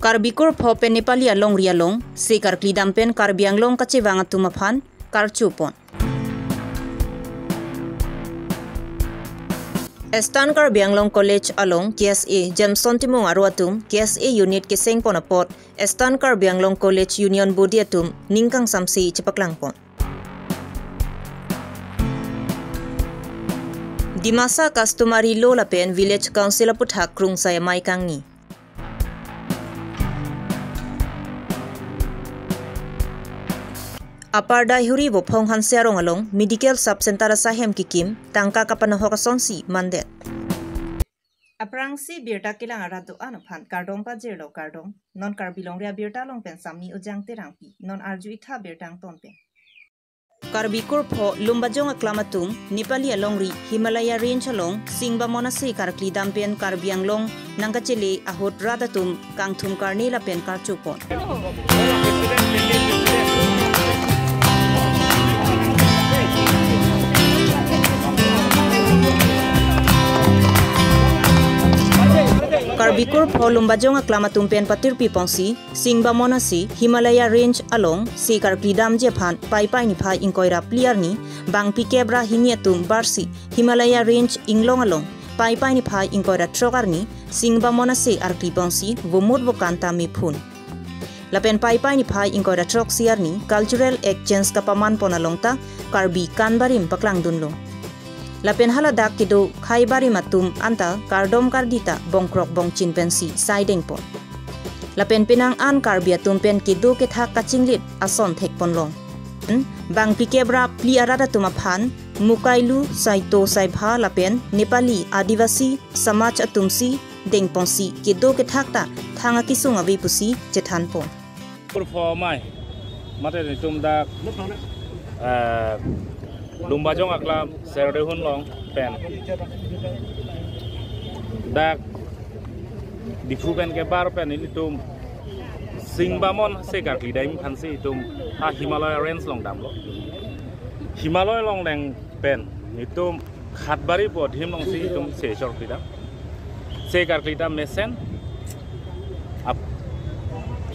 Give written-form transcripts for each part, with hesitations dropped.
Karbikur pho pen Nepali along rialong, se karkli dampen karbianglong kacevanga tumaphan, karchupon. Estan Karbianglong College along KSA Jameson Timong Arwatum KSA Unit Keseng Ponapot Estan Karbianglong College Union Bodiatum Ningkang Samsi Cepaklangpon. Di masa customary law lapen Village Council Puthak Krung Saya Maikangi. Apardai huri bo phong han serong along medical sub center sahem kikim tangka kapanaho kasonsi mandet. Aprangsi birta kilang arado anaphan kardong pa jerlo kardong non karbilong ria birta long pen samni ujang terangpi non arju itha birtang tonpen. Karbikur pho lumbajong aklamatung Nepali alongri Himalaya range along Singba monase karkli dampen Karbianglong nangkachele ahot radatum kangthum karnela pen karchupon. Karbikur pho lumbajong aklamatum pen patirpi pongsi Singba monasi Himalaya range along si karkli dam jephan pai ni phai inkoira pliar ni bang pikebra hiniatum barsi Himalaya range inglong along pai ni phai inkoira trokar ni Singba monasi arkli pongsi vomut vokanta mi phun lapen pai ni phai inkoira trok siar ni cultural exchange kapaman ponalongta karbi kanbarim paklang dunlo. Lapen haladak kido khaibari matum anta kardom kardita bongkrok bongchin pensi siding pon. Lapen pinang an karbia tumpen kido ketha kachinglit ason thek ponlong. Bang pikebra pliarada tumaphan mukailu saito saibha lapen Nepali Adivasi Samaj atumsi dengpongsi kido kethakta thanga kisunga vipusi jethanpon. Performai mate tum dak lumbajong aklam serdehun long pen dak difuben ke bar pen ini tum Singbamon sekar klidaim hansi tum ha Himalaya range long dam lo Himalaya long leng pen itu khatbari po dhim long si tum sejor klidam sekar klidam mesen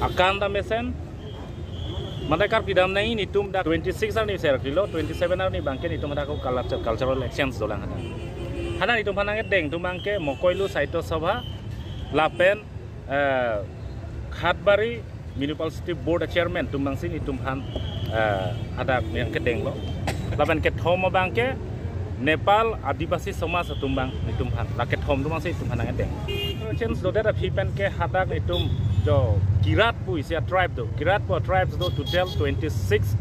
akanda mesen Mandakar pidam na ini tum dak 26 ar ni ser kilo 27 ar ni bangke ni tum dak cultural exchange dolang hana ni tum hanang deng tum bangke mokoilu saito sabha lapen khatbari municipal board chairman tum bangsi ni tum han ada yang kedeng lo lapen ke thom bangke Nepal Adivasi Samaj tumbang ni tum han laket thom tum bangsi tum hanang deng exchange do da phipen ke hadak ni tum jo Kirat pu isia tribe do Kirat pu tribes do total 26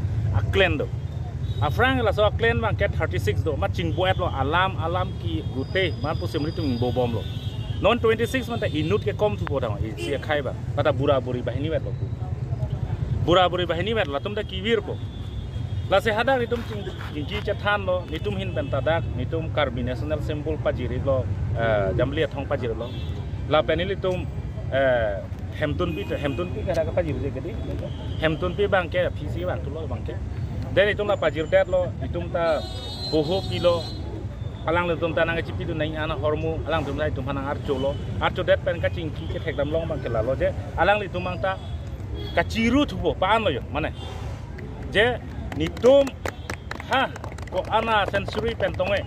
clan do afrang la so clan bang ke 36 do matching boet lo alam ki gute man pu semri tung bobom lo non 26 man ta inut ke kom tu bodang isia khai ba pata bura buri bahini wet lo bura buri bahini wet la tum da kiwir po la se hadak nitum ji chathan lo nitum hin ben tadak nitum karbi national symbol pajiri lo jamlia thong pajiri lo la penili tum Hemtun pi kada ka pajir je gedi Hemtun pi bangke PC bang tulo bangke dan itum la pajir dat lo itum ta boho pilo alang le tum ta nang chipi tu nai ana hormu alang tum nai tum hanang archo lo archo dat pen ka cingki ke thek dam long bangke la lo je alang li tum mang ta ka chiru thubo paan lo yo mane je nitum ha ko ana sensory pen tonge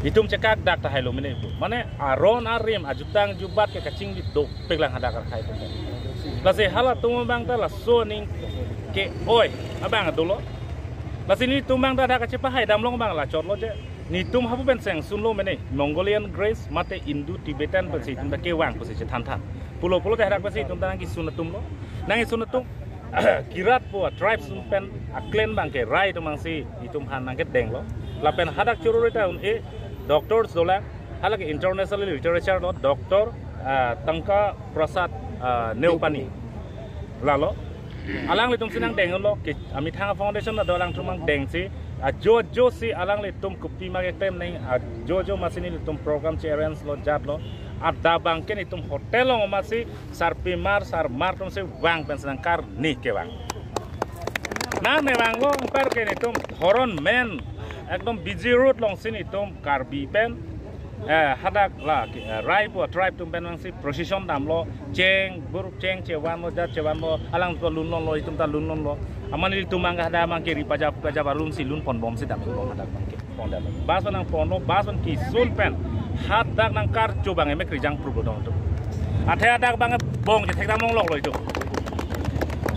Itum cekak dak ta hailo mene bu mane aron arim ajutang jubat ke kacing di do peglang hadakar khai tu lase hala tum bang ta la so ning ke oi abang dolo lase ni tum bang ta dak cepa hai dam long bang la chot lo je ni tum habu ben seng sun lo mene Mongolian grace mate Indo Tibetan pasi tum ta ke wang pasi than than pulo ta hadak pasi tum ta nang ki sunatum lo nang sunatum Kirat po tribe sun pen aklen bang ke rai tu mangsi itum han nang ke deng lo la pen hadak chururi ta un e doctors dola halagi international literature lo Dr. Tangka Prasad Neupani lalo alang le tum sinang deng lo ke ami thang foundation la dolang tumang deng si jo si alang le tum kupi ma ke tem nai jo masini le tum program chairman lo jat lo ada bangke ni tum hotel lo masih sar mar tum se wang pen sinang kar ni ke wang na me wang lo per ke ni tum horon men একদম busy road long সিনি তুম কার্বি পেন hadak la rai po tribe tum ben si precision dam lo cheng bur cheng chewan lo jat chewan lo alang to lun lo itum ta lun lo amani tum mang hada mang kiri paja balum si lun pon bom si dam bom hadak mang ke pon dam bas nang pon lo bas ki sul pen hadak nang kar cobang emek rijang pru dong tu athe hadak bang bong je thek dam long lok lo itu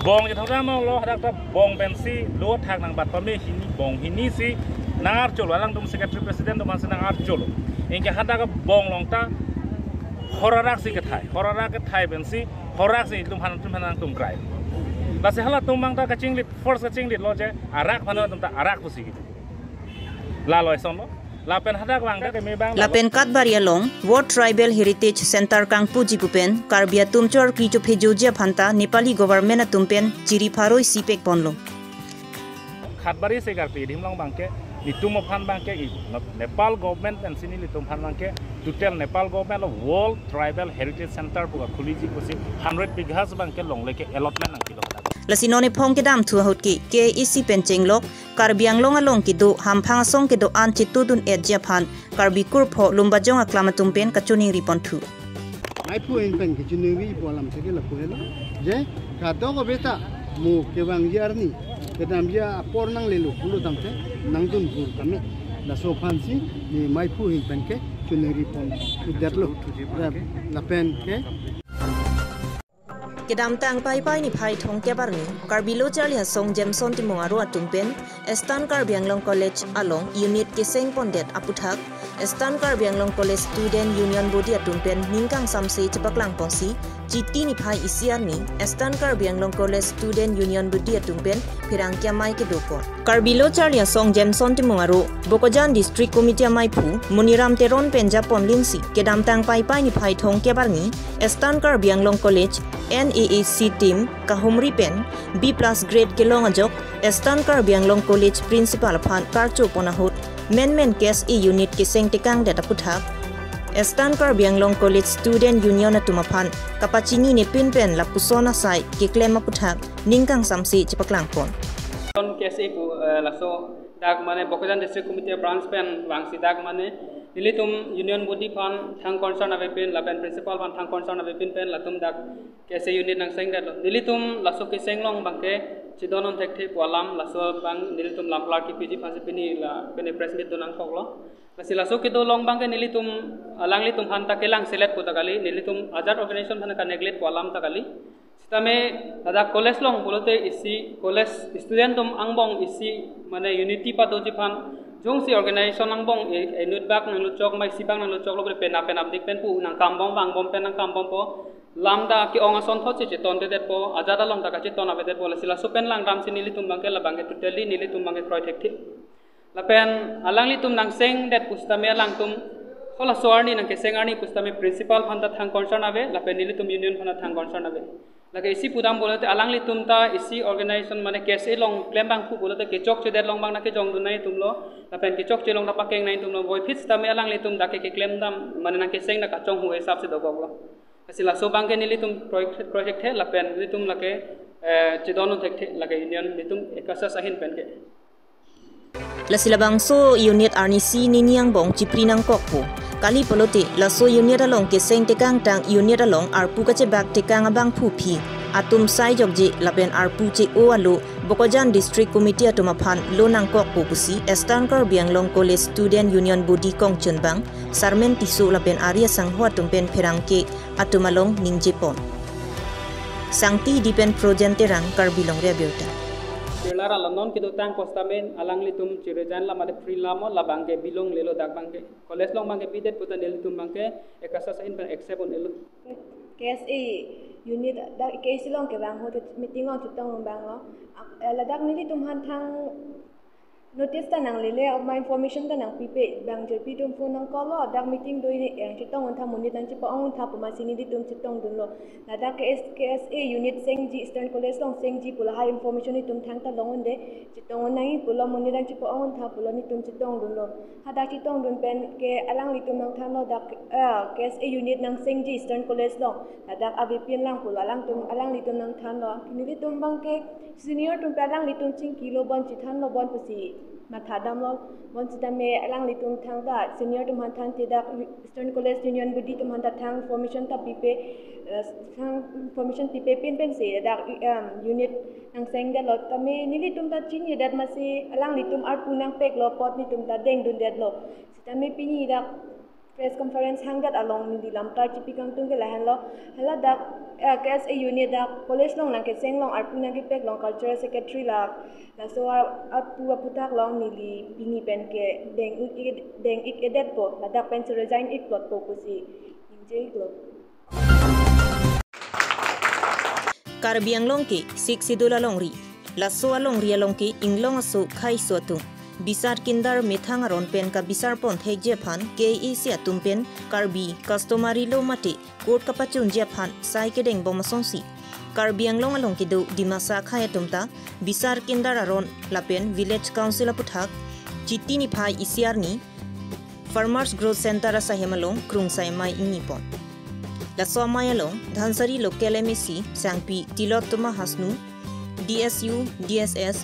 bong je thek dam lo hadak ta bong ben si lo thak nang bat pamne hini bong hini si nangar cholo alang tum secretary president tum nangar cholo ingke hadak bong long ta horarak si ke thai ben si horak si tum hanang tum krai base hala tum mang ta ka chinglit force ka chinglit lo je arak phano tum ta arak pusi gitu la loi son lo lapen hadak wang ka me bang lapen katbaria long World Tribal Heritage Center kangpu jipupen karbia tumchor kricho phejojia phanta Nepali government atumpen chiri pharoi sipek ponlo khatbari se garpi dimlong bangke itum phan bangke Nepal government and sini litum phan bangke total Nepal government of World Tribal Heritage Center buka khuliji kusi 100 bighas bangke long leke allotment nang kilo lasinone phong ke dam thu hot ki ke isi pencheng lok karbiang long along ki do hamphang song ke do an chitu dun edja phan karbi kur pho lumba jong aklamatum pen kachuning ripon thu ai pu en pen ki chuningi bolam se ke la pu je ka do ko beta mu ke wang yar ni ke dam ya por nang le lu pulu dam te nang dun bur kame la so phansi ni mai pu hin pen ke chuningi ripon tu derlo la pen ke kedam tang pai pai ni phai thong ke barni karbilo charlia song Jameson timong aro atumpen Estan Karbiang Long College along unit keseng pondet aputhak Estan Karbiang Long College Student Union Body atumpen ningkang samse chepaklang pongsi jiti ni phai isiar ni Estan Karbiang Long College Student Union Body atumpen phirang kya mai ke doko karbilo charlia song Jameson timong aro Bokojan District Committee mai phu Muniram Teron penja ponlingsi kedam tang pai pai ni phai thong ke barni Estan Karbiang Long College NAAC team kahumri pen B+ grade kelong ajok Estan Karbiang Long College principal phan karcho ponahut men case e unit kiseng tikang data puthak Estan Karbiang Long College Student Union atuma phan kapachini ne pin pen la pusona sai ki claim puthak ningkang samsi chipaklang pon case e ku laso dak mane Bokojan District Committee branch pen wangsi dak mane Nilitum Union Body Pan thang concern ave pin la pen principal pan thang concern ave pin pen latum dak kese unit nang seng dat nilitum laso ke seng long bangke chidonon thekte polam laso bang nilitum lamplar ki pg pan pini la pen press meet donang khoklo lasi laso ke do long bangke nilitum langlitum han takelang select ko takali nilitum azad organization pan ka neglect polam takali sitame ada college long bolote isi college student tum angbong isi mane unity pa doji pan jong si organization nang bong nut bak nang luchok mai sibang nang luchok lo pen dik pen pu nang kambong bang bom pen nang kambong po lamda ki onga son thoche che ton de po ajada long ta ka che ton ave de po la sila so pen lang ram si nili tum bangke la bangke totally nili tum bangke kroy thek thik la pen alang li tum nang seng det pustame lang tum khola soarni nang ke sengarni pustame principal phanda thang concern ave la pen nili tum union phanda thang concern ave lagi isi pudam bolate alang li tumta isi organization mane kese long claim bang pu bolate ke chok che der long bang na ke jong dunai tumlo lapen ke chok che long da pakeng nai tumlo boy fit ta me alang li tum da ke claim dam mane na ke seng na ka chong hu hisab se dogok lo asila so bang ke ni li tum project he lapen li tum lake che dono thek the lage union li tum ekasa sahin pen ke lasilabang so unit arnisi niniang bong chipri nang kokpo kali polote laso unit along ke seng tekang tang unit along arpu ka che bak tekang abang phu phi atum sai jokje lapen arpu che o alu Bokojan District Committee atuma phan lonang kokpo pusi Estan Karbiang Long College Student Union Body kong chunbang sarmen tisu lapen arya sanghwa tumpen pherang ke atumalong ningjepon sangti dipen projenterang karbilong rebiota Lara London kido tang postamen alang litum cirejan la made free lamo la bangke bilong lelo dak bangke college long bangke pidet puta nelitum bangke ekasa sain pen accept on elu KSA unit dak KSA long ke bang ho meeting on chutong bang lo la dak nilitum han thang notice ta nang lele of my information ta nang pipe bang je pi tum phone nang call lo dak meeting doi ni yang chutong on tha munit nang chipa on tha puma sini di tum chutong dun lo la dak KSA unit sengji Eastern College long sengji pula high information ni tum thang ta long on de chutong on nang pula munit nang chipa on tha pula ni tum chutong dun lo ha dak chutong dun pen ke alang li tum nang thang lo dak KSA unit nang sengji Eastern College long la dak avpn lang pula alang li tum nang thang lo ni li tum bang ke senior tum alang li tum ching kilo bon chi than lo bon pusi mathadam lo mon chitame alang litum thang da senior tumhan thang tidak Eastern College Union Budi tumhan da thang formation ta pipe thang formation pipe pen se da unit nang seng da lo tame nili tum ta chin yedat masi alang litum art punang pek lo pot ni tum ta deng dun det lo chitame pini da press conference hangat along ni dilam tar chipi kang tung ke lahan lo hala da as a unit da college long nang ke seng long art punang ke pek long cultural secretary la so atu aputak long nili pini pen ke deng ik edet po la da pen to resign ik plot po kusi ninje glo Karbiang long ke sik sidula long ri la so along ri along ke inglong aso khai so tu bisar kindar methang aron pen ka bisar pon thek je phan ke isia tumpen karbi customary lo mate court ka pachun je phan sai ke deng bom sonsi Karbiang long along ke do dimasa khaya tumta bisar kindar aron lapen village council aputhak chitini phai isiar ni farmers growth center asa hemalong krungsai mai ingipon la somaya long dhansari local mec sangpi tilot tuma hasnu DSU DSS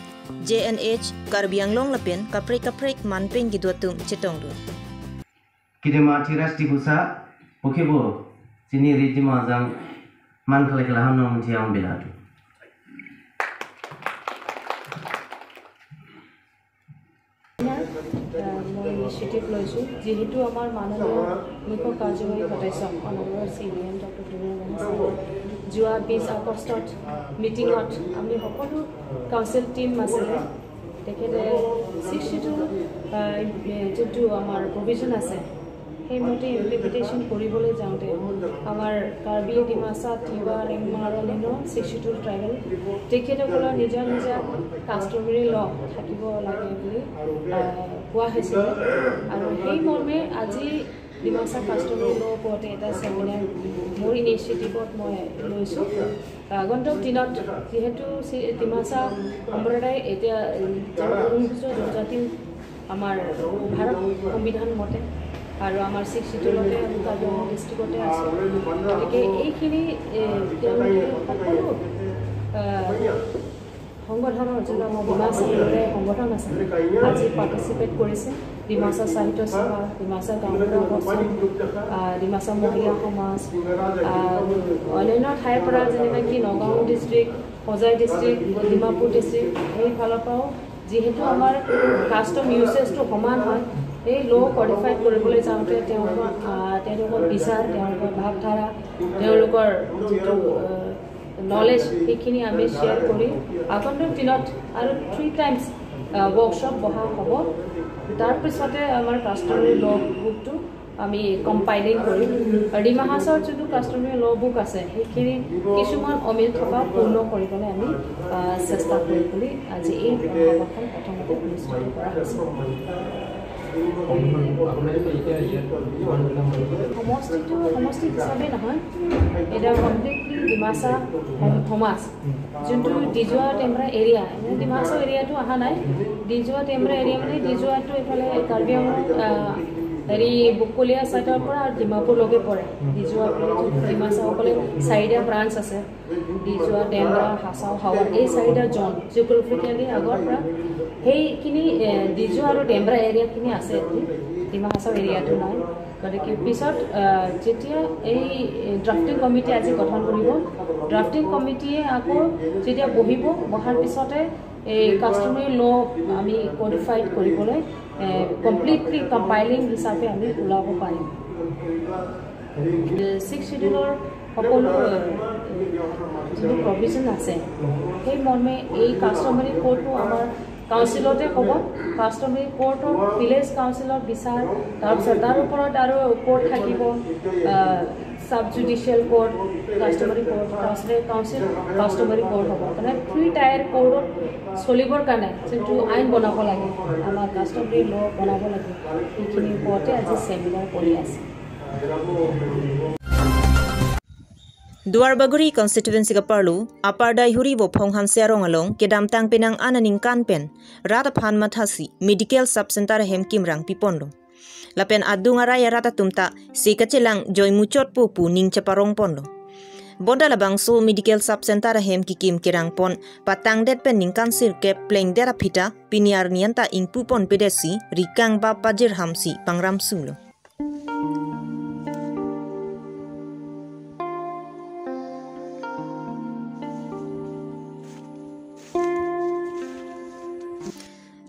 JNH Karbiang long lapen kaprek manpeng giduatum chetong du kidema tiras dibusa pokebo sini rijima jang man kale kala hamno mutiang belatu মই ইনিচিয়েটিভ লৈছোঁ যিহেতু আমাৰ মাননীয় মুখ্য কাৰ্যবাহী সদস্য অনাৰৰ CBN doctor যোৱা 20 আগষ্টত মিটিঙত আমি সকলো কাউন্সিল টিম আছিলে তেখেতে 62 যোনটো আমাৰ প্ৰভিজন আছে সেইমতে ইমপ্লিমেণ্টেশ্যন কৰিবলৈ যাওঁতে আমাৰ কাৰ্বি ডিমাচা তিৱা ৰেংমাৰলিনো 62 ট্ৰাইবেল তেখেতসকলৰ নিজৰ কাষ্টমাৰী ল থাকিব লাগে বুলি কোৱা হৈছিল আৰু সেই মৰ্মে আজি ডিমাচা কাষ্টমাৰী ল ওপৰতে এটা চেমিনাৰ মোৰ ইনিচিয়েটিভত মই লৈছোঁ আগন্তুক দিনত যিহেতু ডিমাচা সম্প্ৰদায় এতিয়া জনজাতি আমাৰ ভাৰত সংবিধান মতে আৰু আমাৰ 62লতে কাৰ্বিআংলং ডিষ্ট্ৰিক্টতে আছে গতিকে এইখিনি সকলো সংগঠনৰ যিবিলাক ডিমাচাৰে সংগঠন আছে আজি পাৰ্টিচিপেট কৰিছে ডিমাচা সাহিত্য সভা ডিমাচা গাঁওবুঢ়া সমাজ ডিমাচা মহিলা সমাজ অন্যান্য ঠাইৰ পৰা যেনেকৈ নগাঁও ডিষ্ট্ৰিক্ট হোজাই ডিষ্ট্ৰিক্ট ডিমাপুৰ ডিষ্ট্ৰিক্ট সেইফালৰ পৰাও যিহেতু আমাৰ কাষ্টম ইউচেজটো সমান হয় এই ল' কোডিফাইড কৰিবলৈ যাওঁতে তেওঁলোকৰ বিচাৰ তেওঁলোকৰ ভাৱধাৰা তেওঁলোকৰ যিটো নলেজ সেইখিনি আমি শ্বেয়াৰ কৰি আগন্তুক দিনত আৰু 3 টাইমছ ৱৰ্কশ্বপ বহা হ'ব তাৰপিছতে আমাৰ কাষ্টমাৰী ল' বুকটো আমি কম্পাইলিং কৰিম ডিমা হাছাওৰ যোনটো কাষ্টমাৰী ল' বুক আছে সেইখিনি কিছুমান অমিল থকা পূৰ্ণ কৰিবলৈ আমি চেষ্টা কৰিম বুলি আজি এই সভাখন প্ৰথমতে অনুষ্ঠিত কৰা হৈছে সমষ্টি হিচাপে নহয় এটা কমপ্লিটলি ডিমাচা সমাজ যোনটো ডিজোৱা টেম্বৰা এৰিয়া ডিমাচা এৰিয়াটো অহা নাই ডিজোৱা টেম্বৰা এৰিয়া মানে ডিজোৱাটো এইফালে কাৰ্বিআংলং হেৰি বকলীয়া ছাইডৰ পৰা ডিমাপুৰলৈকে পৰে ডিজোৱা ডিমাচাসকলে 4টা ব্ৰাঞ্চ আছে ডিজোৱা টেম্বৰা হাছাও হাৱা এই 4টা জন জিঅ'গ্ৰাফিকেলি আগৰ পৰা সেইখিনি ডিজোৱা আৰু টেম্বৰা এৰিয়াখিনি আছে ডিমা হাছাও এৰিয়াটো নাই গতিকে পিছত যেতিয়া এই ড্ৰাফটিং কমিটি আজি গঠন কৰিব ড্ৰাফটিং কমিটিয়ে আকৌ যেতিয়া বহাৰ পিছতে এই কাষ্টমাৰী ল' আমি কোডিফাইড কৰিবলৈ কমপ্লিটলি কম্পাইলিং হিচাপে আমি ওলাব পাৰিম 6 শিডিউলৰ সকলো যিটো প্ৰভিজন আছে সেই মৰ্মে এই কাষ্টমাৰী কোডটো আমাৰ কাউন্সিলতে হ'ব কাষ্টমাৰী কোৰ্টৰ ভিলেজ কাউন্সিলৰ বিচাৰ তাৰপিছত তাৰ ওপৰত আৰু কোৰ্ট থাকিব সাব জুডিচিয়েল কোৰ্ট কাষ্টমাৰী কোৰ্ট কাউন্সিল কাষ্টমাৰী কোৰ্ট হ'ব মানে 3 টায়াৰ কোৰ্টত চলিবৰ কাৰণে যোনটো আইন বনাব লাগে আমাৰ কাষ্টমাৰী ল' বনাব লাগে সেইখিনিৰ ওপৰতে আজি চেমিনাৰ কৰি আছে Duarbaguri constituency ka parlu apardai huri bo phonghan serong along kedam tang penang ananing kanpen rata phan mathasi medical sub center hem kimrang piponlo lapen adunga raya rata tumta sikachelang joy muchot pu ning chaparong ponlo Bonda labang so medical sub center hem kikim kirang pon patang det pen ningkan sir ke pleng dera pita piniar nianta ing pupon pedesi rikang ba pajir hamsi pangram sulo.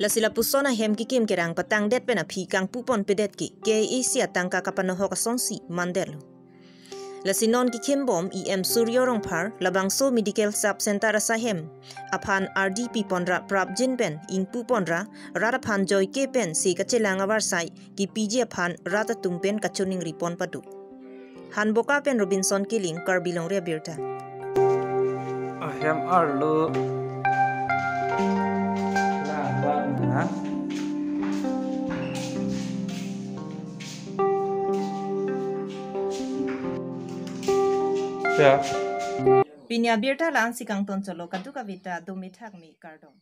La sila pusona hem kikim kirang patang det pen api kang pupon pedet ki ke isia tangka kapanoho kasonsi mandelo. La sinon kikim bom em suryorong par labang so medical sub center sahem apan RDP ponra prap jin pen ing puponra rara pan joy ke pen si kachelang awar sai ki PG apan rata tumpen kachuning ripon padu. Han boka pen Robinson Killing Karbilong rea birta. Hem arlo Pinya birta lang si kang ton cholo kadu ka vita do mithak mi kardom.